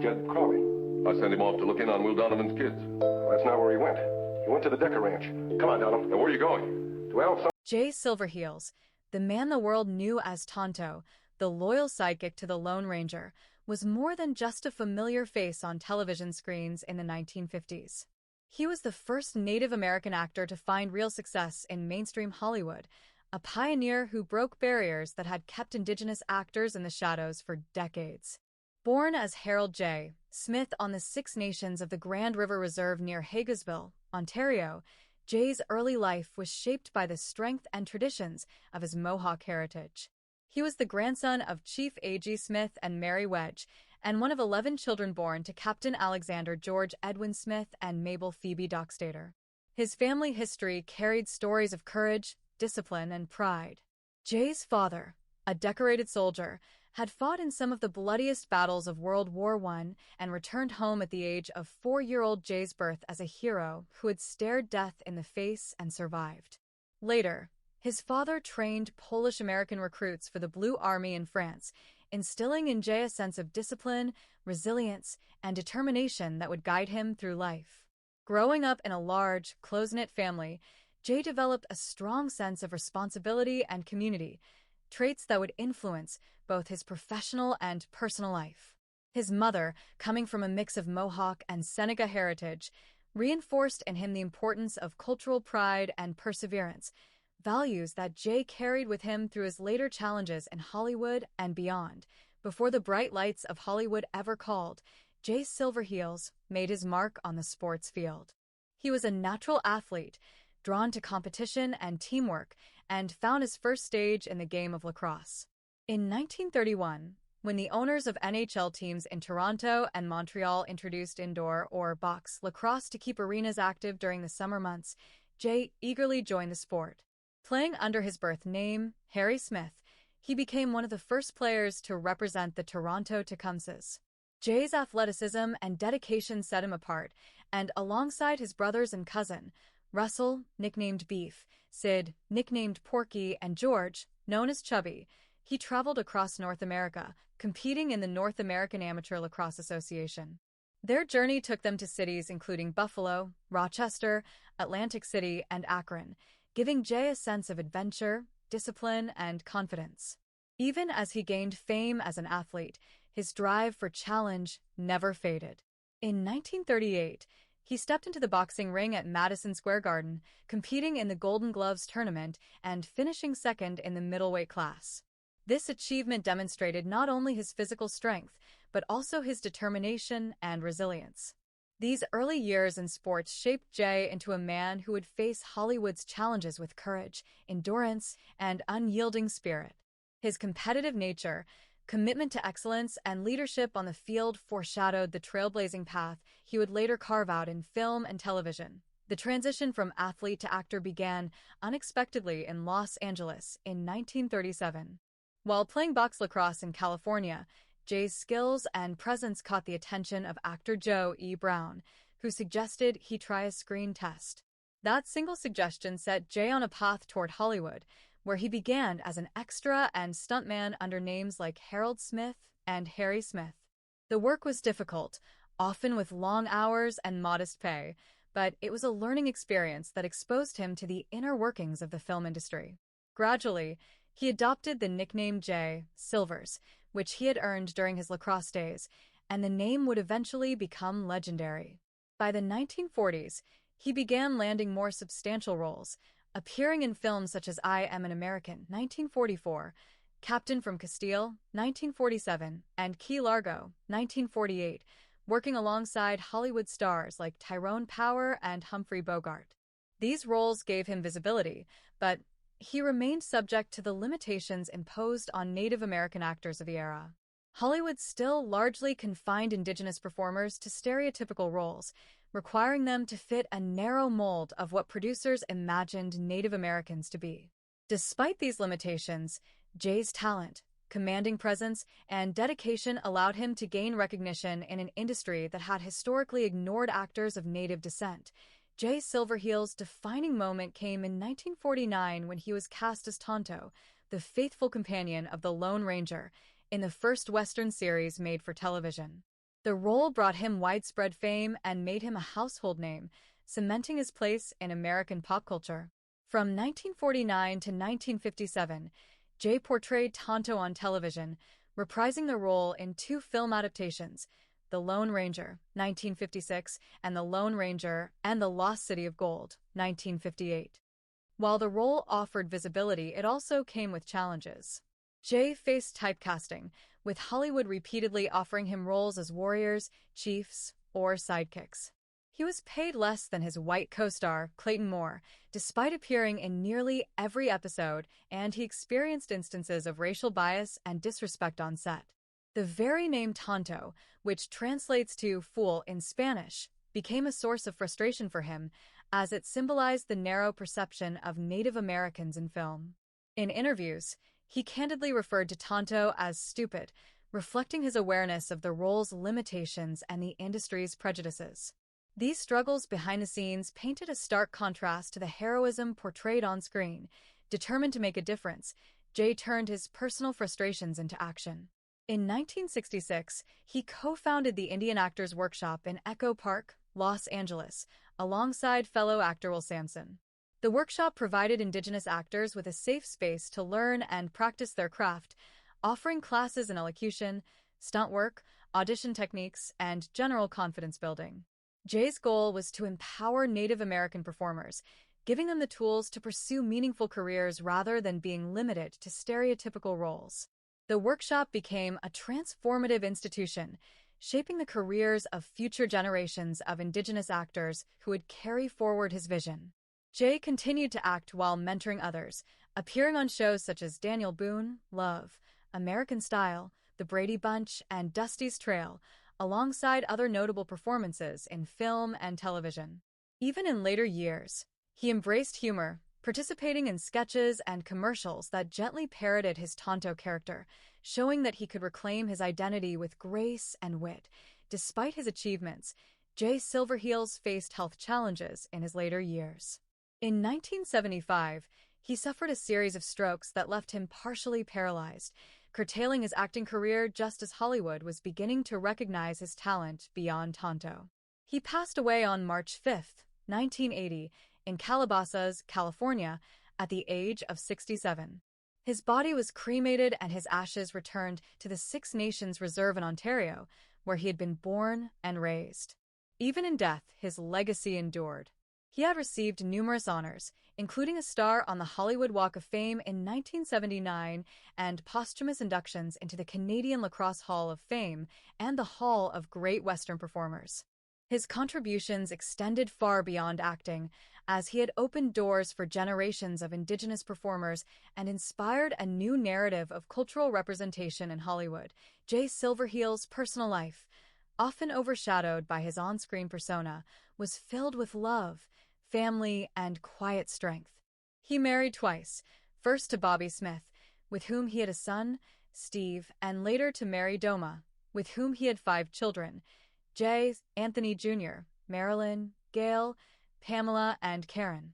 Jed Crowley. I sent him off to look in on Will Donovan's kids. Well, that's not where he went. He went to the Decker Ranch. Come on, Donham. Now, where are you going? Well, Jay Silverheels, the man the world knew as Tonto, the loyal sidekick to the Lone Ranger, was more than just a familiar face on television screens in the 1950s. He was the first Native American actor to find real success in mainstream Hollywood, a pioneer who broke barriers that had kept Indigenous actors in the shadows for decades. Born as Harold J. Smith on the Six Nations of the Grand River Reserve near Hagersville, Ontario, Jay's early life was shaped by the strength and traditions of his Mohawk heritage. He was the grandson of Chief A.G. Smith and Mary Wedge, and one of 11 children born to Captain Alexander George Edwin Smith and Mabel Phoebe Dockstader. His family history carried stories of courage, discipline, and pride. Jay's father, a decorated soldier, had fought in some of the bloodiest battles of World War I and returned home at the age of 4-year-old Jay's birth as a hero who had stared death in the face and survived. Later, his father trained Polish-American recruits for the Blue Army in France, instilling in Jay a sense of discipline, resilience, and determination that would guide him through life. Growing up in a large, close-knit family, Jay developed a strong sense of responsibility and community, traits that would influence both his professional and personal life. His mother, coming from a mix of Mohawk and Seneca heritage, reinforced in him the importance of cultural pride and perseverance, values that Jay carried with him through his later challenges in Hollywood and beyond. Before the bright lights of Hollywood ever called, Jay Silverheels made his mark on the sports field. He was a natural athlete, drawn to competition and teamwork, and found his first stage in the game of lacrosse. In 1931, when the owners of NHL teams in Toronto and Montreal introduced indoor or box lacrosse to keep arenas active during the summer months, Jay eagerly joined the sport. Playing under his birth name, Harry Smith, he became one of the first players to represent the Toronto Tecumsehs. Jay's athleticism and dedication set him apart, and alongside his brothers and cousin, Russell, nicknamed Beef, Sid, nicknamed Porky, and George, known as Chubby, he traveled across North America, competing in the North American Amateur Lacrosse Association. Their journey took them to cities including Buffalo, Rochester, Atlantic City, and Akron, giving Jay a sense of adventure, discipline, and confidence. Even as he gained fame as an athlete, his drive for challenge never faded. In 1938, he stepped into the boxing ring at Madison Square Garden, competing in the Golden Gloves tournament and finishing second in the middleweight class. This achievement demonstrated not only his physical strength, but also his determination and resilience. These early years in sports shaped Jay into a man who would face Hollywood's challenges with courage, endurance, and unyielding spirit. His competitive nature, commitment to excellence, and leadership on the field foreshadowed the trailblazing path he would later carve out in film and television. The transition from athlete to actor began unexpectedly in Los Angeles in 1937. While playing box lacrosse in California, Jay's skills and presence caught the attention of actor Joe E. Brown, who suggested he try a screen test. That single suggestion set Jay on a path toward Hollywood, where he began as an extra and stuntman under names like Harold Smith and Harry Smith. The work was difficult, often with long hours and modest pay, but it was a learning experience that exposed him to the inner workings of the film industry. Gradually, he adopted the nickname Jay Silvers, which he had earned during his lacrosse days, and the name would eventually become legendary. By the 1940s, he began landing more substantial roles, appearing in films such as I Am an American, 1944, Captain from Castile, 1947, and Key Largo, 1948, working alongside Hollywood stars like Tyrone Power and Humphrey Bogart. These roles gave him visibility, but he remained subject to the limitations imposed on Native American actors of the era. Hollywood still largely confined Indigenous performers to stereotypical roles, requiring them to fit a narrow mold of what producers imagined Native Americans to be. Despite these limitations, Jay's talent, commanding presence, and dedication allowed him to gain recognition in an industry that had historically ignored actors of Native descent. Jay Silverheels' defining moment came in 1949 when he was cast as Tonto, the faithful companion of the Lone Ranger, in the first Western series made for television. The role brought him widespread fame and made him a household name, cementing his place in American pop culture. From 1949 to 1957, Jay portrayed Tonto on television, reprising the role in two film adaptations, The Lone Ranger, 1956, and The Lone Ranger and the Lost City of Gold, 1958. While the role offered visibility, it also came with challenges. Jay faced typecasting, with Hollywood repeatedly offering him roles as warriors, chiefs, or sidekicks. He was paid less than his white co-star, Clayton Moore, despite appearing in nearly every episode, and he experienced instances of racial bias and disrespect on set. The very name Tonto, which translates to fool in Spanish, became a source of frustration for him, as it symbolized the narrow perception of Native Americans in film. In interviews, he candidly referred to Tonto as stupid, reflecting his awareness of the role's limitations and the industry's prejudices. These struggles behind the scenes painted a stark contrast to the heroism portrayed on screen. Determined to make a difference, Jay turned his personal frustrations into action. In 1966, he co-founded the Indian Actors Workshop in Echo Park, Los Angeles, alongside fellow actor Will Sampson. The workshop provided Indigenous actors with a safe space to learn and practice their craft, offering classes in elocution, stunt work, audition techniques, and general confidence building. Jay's goal was to empower Native American performers, giving them the tools to pursue meaningful careers rather than being limited to stereotypical roles. The workshop became a transformative institution, shaping the careers of future generations of Indigenous actors who would carry forward his vision. Jay continued to act while mentoring others, appearing on shows such as Daniel Boone, Love, American Style, The Brady Bunch, and Dusty's Trail, alongside other notable performances in film and television. Even in later years, he embraced humor, participating in sketches and commercials that gently parodied his Tonto character, showing that he could reclaim his identity with grace and wit. Despite his achievements, Jay Silverheels faced health challenges in his later years. In 1975, he suffered a series of strokes that left him partially paralyzed, curtailing his acting career just as Hollywood was beginning to recognize his talent beyond Tonto. He passed away on March 5, 1980, in Calabasas, California, at the age of 67. His body was cremated and his ashes returned to the Six Nations Reserve in Ontario, where he had been born and raised. Even in death, his legacy endured. He had received numerous honors, including a star on the Hollywood Walk of Fame in 1979 and posthumous inductions into the Canadian Lacrosse Hall of Fame and the Hall of Great Western Performers. His contributions extended far beyond acting, as he had opened doors for generations of Indigenous performers and inspired a new narrative of cultural representation in Hollywood. Jay Silverheels' personal life, often overshadowed by his on-screen persona, was filled with love, family, and quiet strength. He married twice, first to Bobby Smith, with whom he had a son, Steve, and later to Mary Doma, with whom he had 5 children, Jay, Anthony Jr., Marilyn, Gail, Pamela, and Karen.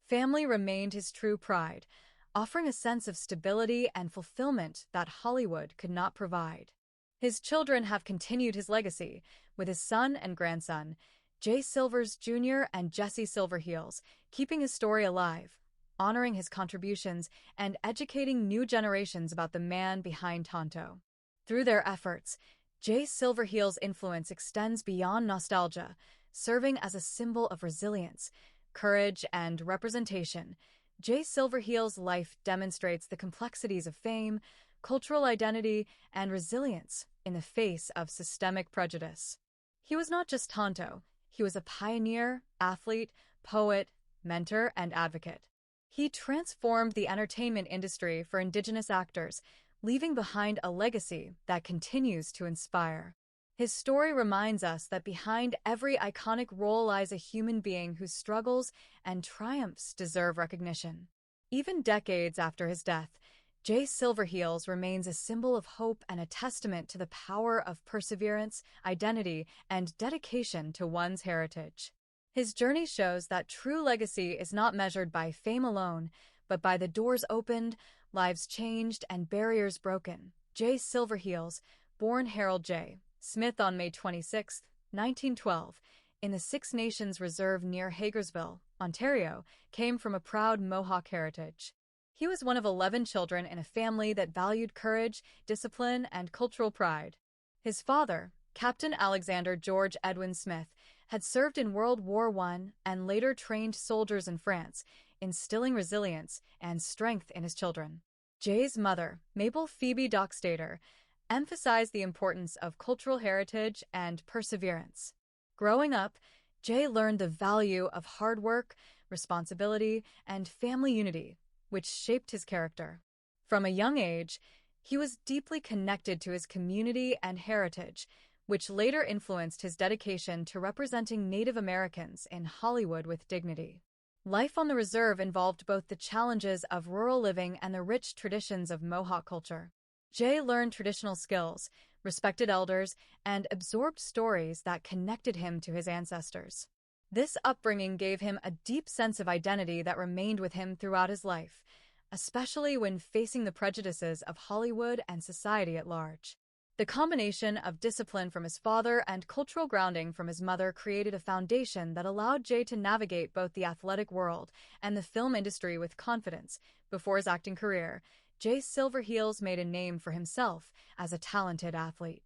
Family remained his true pride, offering a sense of stability and fulfillment that Hollywood could not provide. His children have continued his legacy, with his son and grandson, Jay Silvers Jr. and Jesse Silverheels, keeping his story alive, honoring his contributions, and educating new generations about the man behind Tonto. Through their efforts, Jay Silverheels' influence extends beyond nostalgia, serving as a symbol of resilience, courage, and representation. Jay Silverheels' life demonstrates the complexities of fame, cultural identity, and resilience in the face of systemic prejudice. He was not just Tonto. He was a pioneer, athlete, poet, mentor, and advocate. He transformed the entertainment industry for Indigenous actors, leaving behind a legacy that continues to inspire. His story reminds us that behind every iconic role lies a human being whose struggles and triumphs deserve recognition. Even decades after his death, Jay Silverheels remains a symbol of hope and a testament to the power of perseverance, identity, and dedication to one's heritage. His journey shows that true legacy is not measured by fame alone, but by the doors opened, lives changed, and barriers broken. Jay Silverheels, born Harold J. Smith on May 26, 1912, in the Six Nations Reserve near Hagersville, Ontario, came from a proud Mohawk heritage. He was one of 11 children in a family that valued courage, discipline, and cultural pride. His father, Captain Alexander George Edwin Smith, had served in World War I and later trained soldiers in France, instilling resilience and strength in his children. Jay's mother, Mabel Phoebe Dockstader, emphasized the importance of cultural heritage and perseverance. Growing up, Jay learned the value of hard work, responsibility, and family unity, which shaped his character. From a young age, he was deeply connected to his community and heritage, which later influenced his dedication to representing Native Americans in Hollywood with dignity. Life on the reserve involved both the challenges of rural living and the rich traditions of Mohawk culture. Jay learned traditional skills, respected elders, and absorbed stories that connected him to his ancestors. This upbringing gave him a deep sense of identity that remained with him throughout his life, especially when facing the prejudices of Hollywood and society at large. The combination of discipline from his father and cultural grounding from his mother created a foundation that allowed Jay to navigate both the athletic world and the film industry with confidence. Before his acting career, Jay Silverheels made a name for himself as a talented athlete.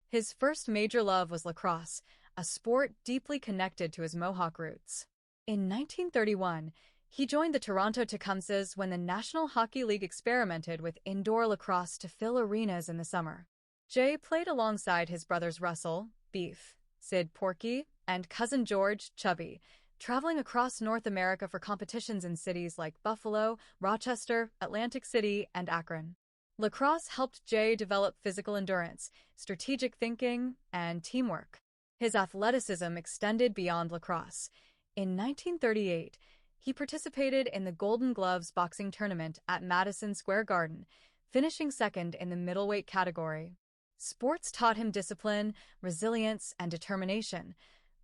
His first major love was lacrosse, a sport deeply connected to his Mohawk roots. In 1931, he joined the Toronto Tecumsehs when the National Hockey League experimented with indoor lacrosse to fill arenas in the summer. Jay played alongside his brothers Russell, Beef, Sid Porky, and cousin George, Chubby, traveling across North America for competitions in cities like Buffalo, Rochester, Atlantic City, and Akron. Lacrosse helped Jay develop physical endurance, strategic thinking, and teamwork. His athleticism extended beyond lacrosse. In 1938, he participated in the Golden Gloves boxing tournament at Madison Square Garden, finishing second in the middleweight category. Sports taught him discipline, resilience, and determination,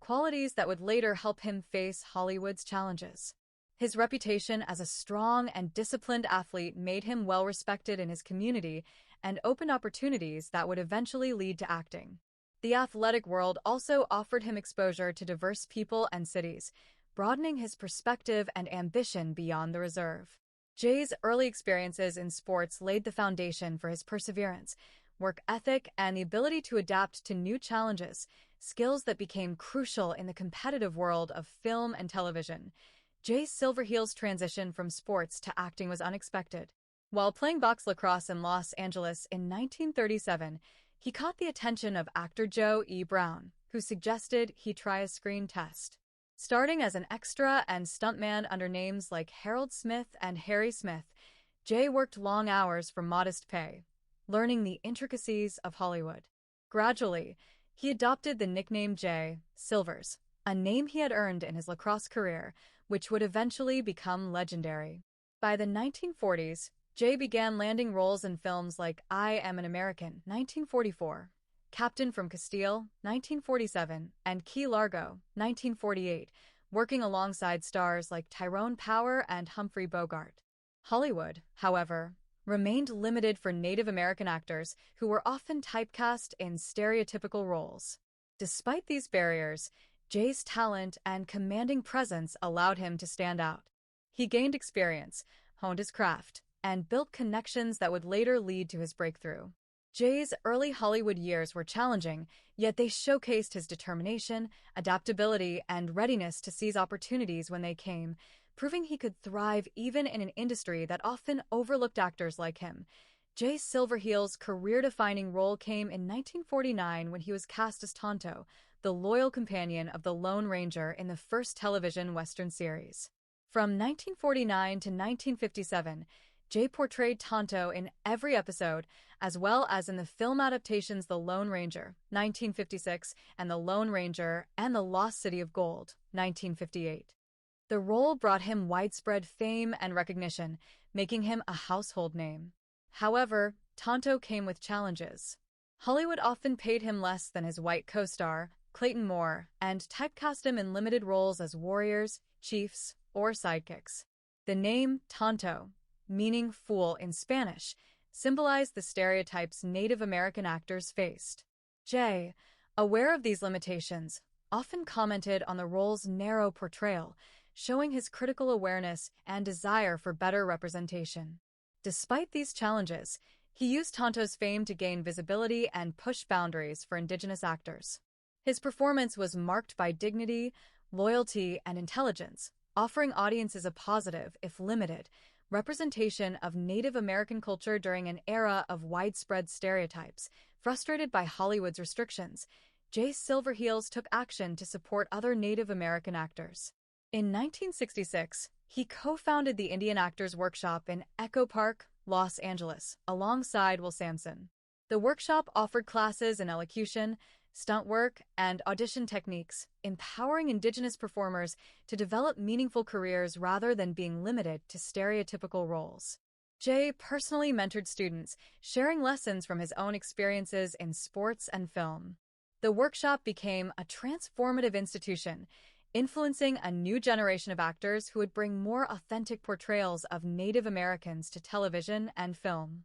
qualities that would later help him face Hollywood's challenges. His reputation as a strong and disciplined athlete made him well respected in his community and opened opportunities that would eventually lead to acting. The athletic world also offered him exposure to diverse people and cities, broadening his perspective and ambition beyond the reserve. Jay's early experiences in sports laid the foundation for his perseverance, work ethic, and the ability to adapt to new challenges, skills that became crucial in the competitive world of film and television. Jay Silverheels' transition from sports to acting was unexpected. While playing box lacrosse in Los Angeles in 1937, he caught the attention of actor Joe E. Brown, who suggested he try a screen test. Starting as an extra and stuntman under names like Harold Smith and Harry Smith, Jay worked long hours for modest pay, learning the intricacies of Hollywood. Gradually, he adopted the nickname Jay Silvers, a name he had earned in his lacrosse career, which would eventually become legendary. By the 1940s, Jay began landing roles in films like I Am an American, 1944, Captain from Castile, 1947, and Key Largo, 1948, working alongside stars like Tyrone Power and Humphrey Bogart. Hollywood, however, remained limited for Native American actors who were often typecast in stereotypical roles. Despite these barriers, Jay's talent and commanding presence allowed him to stand out. He gained experience, honed his craft, and built connections that would later lead to his breakthrough. Jay's early Hollywood years were challenging, yet they showcased his determination, adaptability, and readiness to seize opportunities when they came, proving he could thrive even in an industry that often overlooked actors like him. Jay Silverheels' career-defining role came in 1949 when he was cast as Tonto, the loyal companion of the Lone Ranger in the first television Western series. From 1949 to 1957, Jay portrayed Tonto in every episode, as well as in the film adaptations The Lone Ranger, 1956, and The Lone Ranger and the Lost City of Gold, 1958. The role brought him widespread fame and recognition, making him a household name. However, Tonto came with challenges. Hollywood often paid him less than his white co-star, Clayton Moore, and typecast him in limited roles as warriors, chiefs, or sidekicks. The name Tonto, meaning fool in Spanish, symbolized the stereotypes Native American actors faced. Jay, aware of these limitations, often commented on the role's narrow portrayal, showing his critical awareness and desire for better representation. Despite these challenges, he used Tonto's fame to gain visibility and push boundaries for Indigenous actors. His performance was marked by dignity, loyalty, and intelligence, offering audiences a positive, if limited, representation of Native American culture during an era of widespread stereotypes. Frustrated by Hollywood's restrictions, Jay Silverheels took action to support other Native American actors. In 1966, he co-founded the Indian Actors Workshop in Echo Park, Los Angeles, alongside Will Sampson. The workshop offered classes in elocution, stunt work, and audition techniques, empowering Indigenous performers to develop meaningful careers rather than being limited to stereotypical roles. Jay personally mentored students, sharing lessons from his own experiences in sports and film. The workshop became a transformative institution, influencing a new generation of actors who would bring more authentic portrayals of Native Americans to television and film.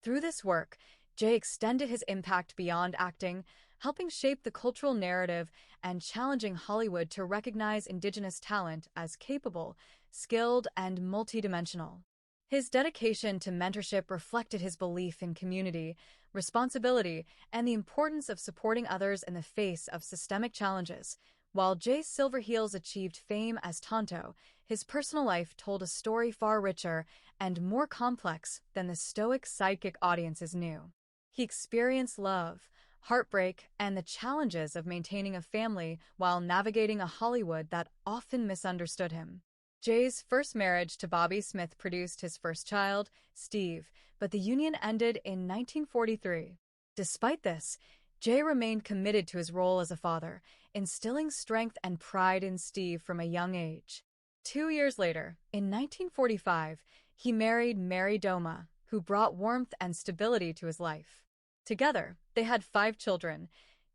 Through this work, Jay extended his impact beyond acting, helping shape the cultural narrative and challenging Hollywood to recognize Indigenous talent as capable, skilled, and multidimensional. His dedication to mentorship reflected his belief in community, responsibility, and the importance of supporting others in the face of systemic challenges. While Jay Silverheels achieved fame as Tonto, his personal life told a story far richer and more complex than the stoic sidekick audiences knew. He experienced love, heartbreak, and the challenges of maintaining a family while navigating a Hollywood that often misunderstood him. Jay's first marriage to Bobby Smith produced his first child, Steve, but the union ended in 1943. Despite this, Jay remained committed to his role as a father, instilling strength and pride in Steve from a young age. 2 years later, in 1945, he married Mary Doma, who brought warmth and stability to his life. Together, they had 5 children: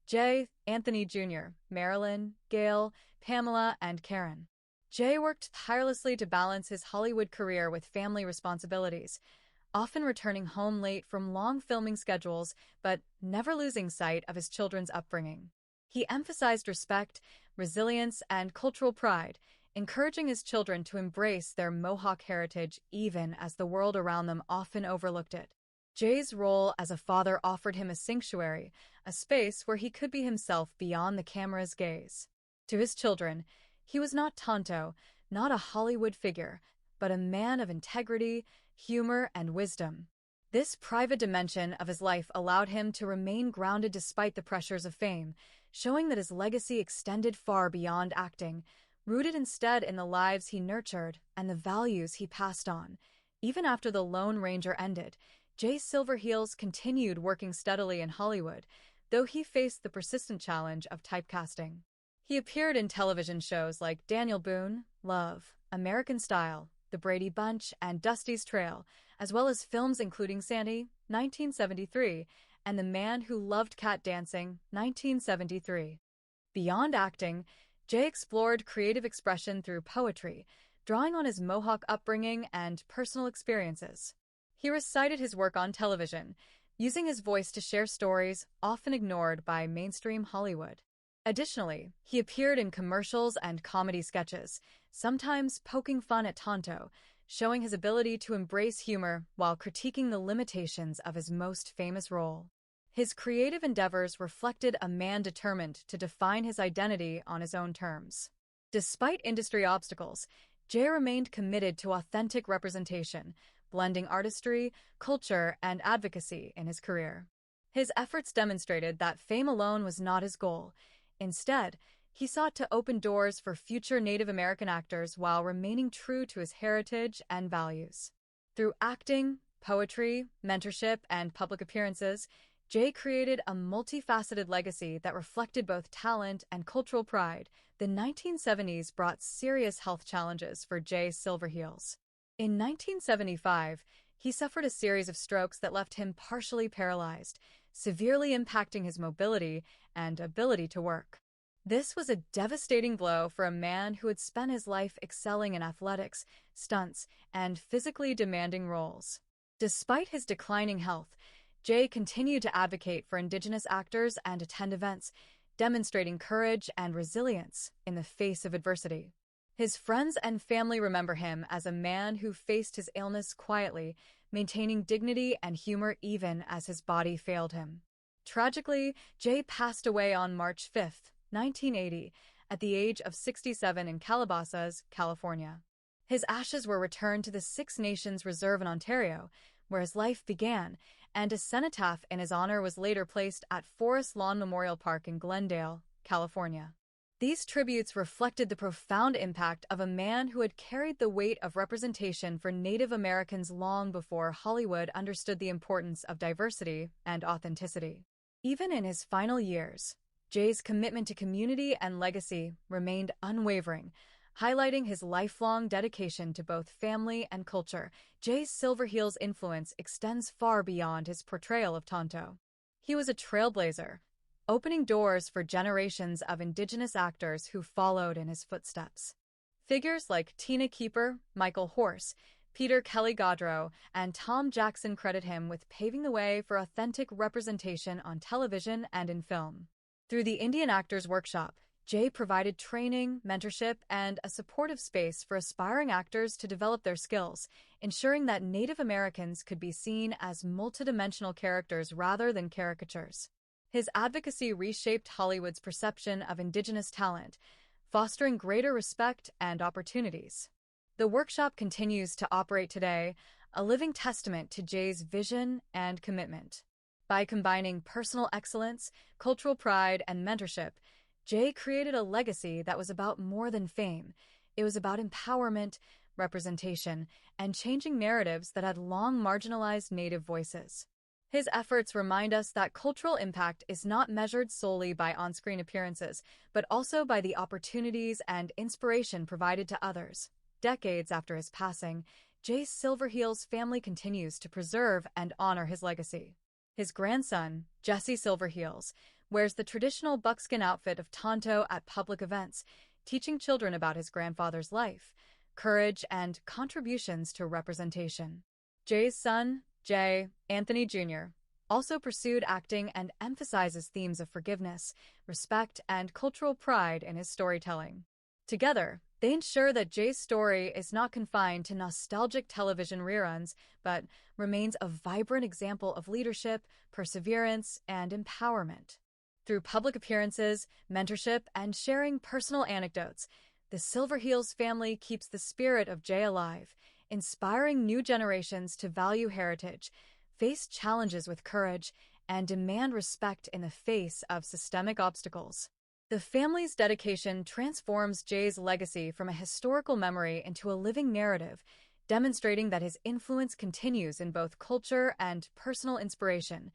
Jay, Anthony Jr., Marilyn, Gail, Pamela, and Karen. Jay worked tirelessly to balance his Hollywood career with family responsibilities, often returning home late from long filming schedules, but never losing sight of his children's upbringing. He emphasized respect, resilience, and cultural pride, encouraging his children to embrace their Mohawk heritage even as the world around them often overlooked it. Jay's role as a father offered him a sanctuary, a space where he could be himself beyond the camera's gaze. To his children, he was not Tonto, not a Hollywood figure, but a man of integrity, humor, and wisdom. This private dimension of his life allowed him to remain grounded despite the pressures of fame, showing that his legacy extended far beyond acting, rooted instead in the lives he nurtured and the values he passed on. Even after The Lone Ranger ended, Jay Silverheels continued working steadily in Hollywood, though he faced the persistent challenge of typecasting. He appeared in television shows like Daniel Boone, Love, American Style, The Brady Bunch, and Dusty's Trail, as well as films including Sandy, 1973, and The Man Who Loved Cat Dancing, 1973. Beyond acting, Jay explored creative expression through poetry, drawing on his Mohawk upbringing and personal experiences. He recited his work on television, using his voice to share stories often ignored by mainstream Hollywood. Additionally, he appeared in commercials and comedy sketches, sometimes poking fun at Tonto, showing his ability to embrace humor while critiquing the limitations of his most famous role. His creative endeavors reflected a man determined to define his identity on his own terms. Despite industry obstacles, Jay remained committed to authentic representation, blending artistry, culture, and advocacy in his career. His efforts demonstrated that fame alone was not his goal. Instead, he sought to open doors for future Native American actors while remaining true to his heritage and values. Through acting, poetry, mentorship, and public appearances, Jay created a multifaceted legacy that reflected both talent and cultural pride. The 1970s brought serious health challenges for Jay Silverheels. In 1975, he suffered a series of strokes that left him partially paralyzed, severely impacting his mobility and ability to work. This was a devastating blow for a man who had spent his life excelling in athletics, stunts, and physically demanding roles. Despite his declining health, Jay continued to advocate for Indigenous actors and attend events, demonstrating courage and resilience in the face of adversity. His friends and family remember him as a man who faced his illness quietly, maintaining dignity and humor even as his body failed him. Tragically, Jay passed away on March 5, 1980, at the age of 67 in Calabasas, California. His ashes were returned to the Six Nations Reserve in Ontario, where his life began, and a cenotaph in his honor was later placed at Forest Lawn Memorial Park in Glendale, California. These tributes reflected the profound impact of a man who had carried the weight of representation for Native Americans long before Hollywood understood the importance of diversity and authenticity. Even in his final years, Jay's commitment to community and legacy remained unwavering, highlighting his lifelong dedication to both family and culture. Jay Silverheels' influence extends far beyond his portrayal of Tonto. He was a trailblazer, opening doors for generations of Indigenous actors who followed in his footsteps. Figures like Tina Keeper, Michael Horse, Peter Kelly Gaudreau, and Tom Jackson credit him with paving the way for authentic representation on television and in film. Through the Indian Actors Workshop, Jay provided training, mentorship, and a supportive space for aspiring actors to develop their skills, ensuring that Native Americans could be seen as multidimensional characters rather than caricatures. His advocacy reshaped Hollywood's perception of Indigenous talent, fostering greater respect and opportunities. The workshop continues to operate today, a living testament to Jay's vision and commitment. By combining personal excellence, cultural pride, and mentorship, Jay created a legacy that was about more than fame. It was about empowerment, representation, and changing narratives that had long marginalized Native voices. His efforts remind us that cultural impact is not measured solely by on-screen appearances, but also by the opportunities and inspiration provided to others. Decades after his passing, Jay Silverheels' family continues to preserve and honor his legacy. His grandson, Jesse Silverheels, wears the traditional buckskin outfit of Tonto at public events, teaching children about his grandfather's life, courage, and contributions to representation. Jay's son, Jay Anthony Jr., also pursued acting and emphasizes themes of forgiveness, respect, and cultural pride in his storytelling. Together, they ensure that Jay's story is not confined to nostalgic television reruns, but remains a vibrant example of leadership, perseverance, and empowerment. Through public appearances, mentorship, and sharing personal anecdotes, the Silverheels family keeps the spirit of Jay alive, inspiring new generations to value heritage, face challenges with courage, and demand respect in the face of systemic obstacles. The family's dedication transforms Jay's legacy from a historical memory into a living narrative, demonstrating that his influence continues in both culture and personal inspiration.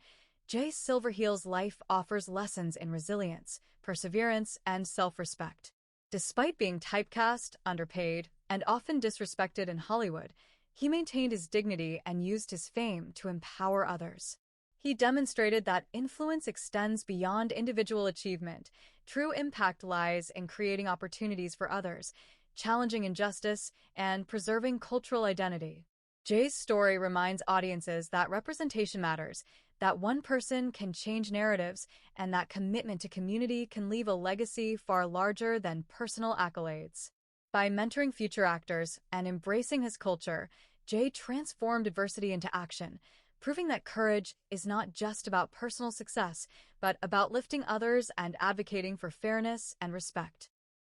Jay Silverheels' life offers lessons in resilience, perseverance, and self-respect. Despite being typecast, underpaid, and often disrespected in Hollywood, he maintained his dignity and used his fame to empower others. He demonstrated that influence extends beyond individual achievement. True impact lies in creating opportunities for others, challenging injustice, and preserving cultural identity. Jay's story reminds audiences that representation matters, that one person can change narratives, and that commitment to community can leave a legacy far larger than personal accolades. By mentoring future actors and embracing his culture, Jay transformed adversity into action, proving that courage is not just about personal success, but about lifting others and advocating for fairness and respect.